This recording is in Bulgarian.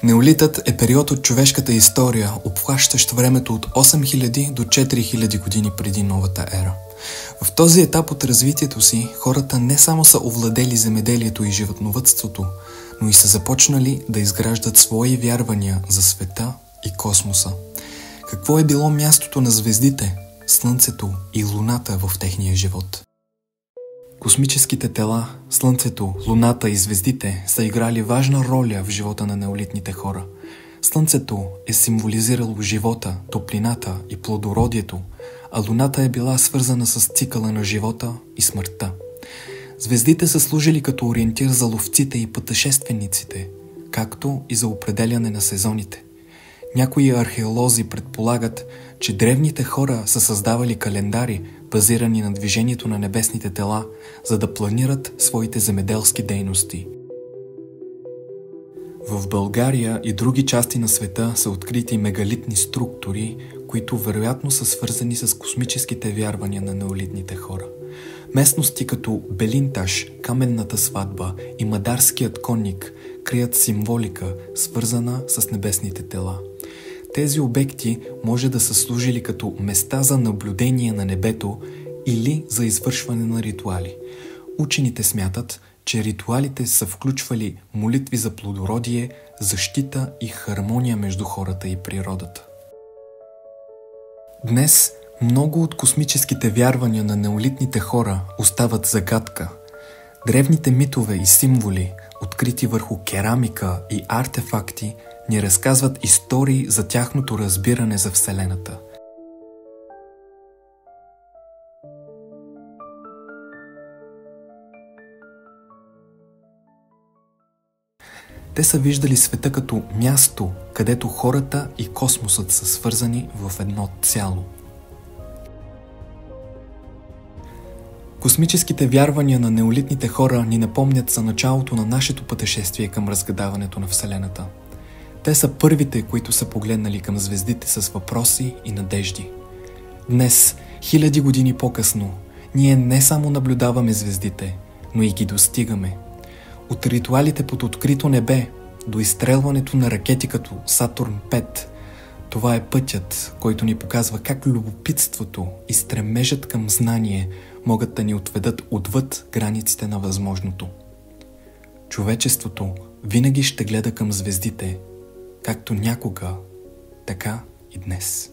Неолитът е период от човешката история, обхващащ времето от 8000 до 4000 години преди новата ера. В този етап от развитието си, хората не само са овладели земеделието и животновъдството, но и са започнали да изграждат свои вярвания за света и космоса. Какво е било мястото на звездите, Слънцето и Луната в техния живот? Космическите тела, Слънцето, Луната и звездите са играли важна роля в живота на неолитните хора. Слънцето е символизирало живота, топлината и плодородието, а Луната е била свързана с цикъла на живота и смъртта. Звездите са служили като ориентир за ловците и пътешествениците, както и за определяне на сезоните. Някои археолози предполагат, че древните хора са създавали календари, базирани на движението на небесните тела, за да планират своите земеделски дейности. В България и други части на света са открити мегалитни структури, които вероятно са свързани с космическите вярвания на неолитните хора. Местности като Белинташ, Каменната сватба и Мадарският конник крият символика, свързана с небесните тела. Тези обекти може да са служили като места за наблюдение на небето или за извършване на ритуали. Учените смятат, че ритуалите са включвали молитви за плодородие, защита и хармония между хората и природата. Днес много от космическите вярвания на неолитните хора остават загадка. Древните митове и символи, открити върху керамика и артефакти, ни разказват истории за тяхното разбиране за Вселената. Те са виждали света като място, където хората и космосът са свързани в едно цяло. Космическите вярвания на неолитните хора ни напомнят за началото на нашето пътешествие към разгадаването на Вселената. Те са първите, които са погледнали към звездите с въпроси и надежди. Днес, хиляди години по-късно, ние не само наблюдаваме звездите, но и ги достигаме. От ритуалите под открито небе до изстрелването на ракети като Сатурн 5, това е пътят, който ни показва как любопитството и стремежът към знание могат да ни отведат отвъд границите на възможното. Човечеството винаги ще гледа към звездите, както някога, така и днес.